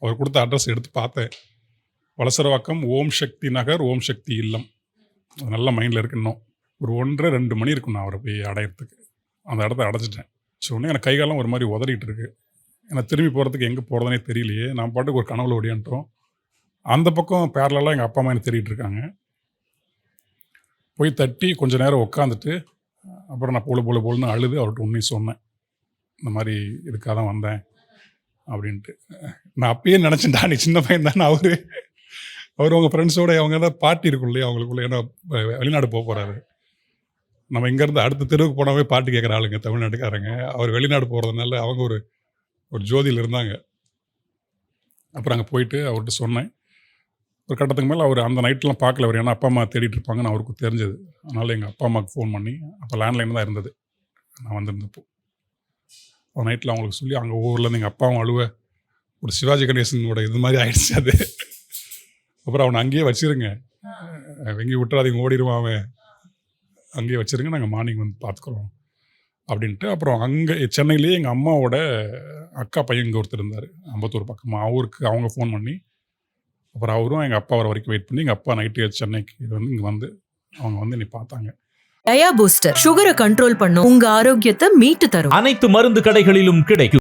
அவர் கொடுத்த அட்ரஸ் எடுத்து பார்த்தேன். வலசரவாக்கம் ஓம் சக்தி நகர், ஓம் சக்தி இல்லம். அது நல்ல மைண்டில் இருக்கு இன்னும். ஒரு 1:30 2 மணி இருக்கும் நான் அவரை போய் அடையிறதுக்கு. அந்த இடத்த அடைச்சிட்டேன். சொன்னேன் எனக்கு கைகாலம் ஒரு மாதிரி உதறிட்டு இருக்கு. எனக்கு திரும்பி போகிறதுக்கு எங்கே போகிறதுனே தெரியலையே. நான் பாட்டுக்கு ஒரு கனவுல ஓடியான்ட்டோம். அந்த பக்கம் பேரலாக எங்கள் அப்பா அம்மா என்ன தேடிட்டு இருக்காங்க. போய் தட்டி கொஞ்சம் நேரம் உட்காந்துட்டு அப்புறம் நான் போலுன்னு அழுது அவர்கிட்ட உண்மையை சொன்னேன். இந்த மாதிரி இதுக்காக தான் வந்தேன் அப்படின்ட்டு. நான் அப்பயே நினச்சேன்டா நீ சின்ன பையன் தானே. அவர் உங்கள் ஃப்ரெண்ட்ஸோட அவங்க தான் பார்ட்டி இருக்கும் இல்லையா அவங்களுக்குள்ள. ஏன்னா வெளிநாடு போக போகிறாரு. நம்ம இங்கேருந்து அடுத்த தெருவுக்கு போனாவே பாட்டு கேட்குற ஆளுங்க தமிழ்நாட்டுக்காரங்க. அவர் வெளிநாடு போகிறதுனால அவங்க ஒரு ஜோதியில் இருந்தாங்க. அப்புறம் அங்கே போயிட்டு அவர்கிட்ட சொன்னேன். ஒரு கட்டத்துக்கு மேலே அவர் அந்த நைட்லாம் பார்க்கல. அவர் ஏன்னா அப்பா அம்மா தேடிட்டு இருப்பாங்கன்னு அவருக்கு தெரிஞ்சது. அதனால் எங்கள் அப்பா அம்மாவுக்கு ஃபோன் பண்ணி, அப்போ லேண்ட்லைன் தான் இருந்தது நான் வந்திருந்தப்போ. ஒரு நைட்டில் அவங்களுக்கு சொல்லி அங்கே ஊர்லேருந்து எங்கள் அப்பாவும் அழுவ ஒரு சிவாஜி கணேசனோட இது மாதிரி ஆயிடுச்சு அது. அப்புறம் அவனை அங்கேயே வச்சிருங்க, எங்கேயும் விட்டுறாதீங்க, ஓடிடுவான் அவன், அங்கேயே வச்சுருங்க, நாங்கள் மார்னிங் வந்து பார்த்துக்குறோம் அப்படின்ட்டு. அப்புறம் அங்கே சென்னையிலேயே எங்கள் அம்மாவோட அக்கா பையன் இங்கே ஒருத்தர் இருந்தார், அம்பத்தூர் பக்கமாக. அவருக்கு அவங்க ஃபோன் பண்ணி அப்புறம் அவரும் எங்கள் அப்பா வர வரைக்கும் வெயிட் பண்ணி எங்கள் அப்பா நைட்டு சென்னைக்கு வந்து இங்கே வந்து அவங்க வந்து என்னை பார்த்தாங்க. டயா பூஸ்டர் சுகரை கண்ட்ரோல் பண்ணும், உங்க ஆரோக்கியத்தை மீட்டு தரும். அனைத்து மருந்து கடைகளிலும் கிடைக்கும்.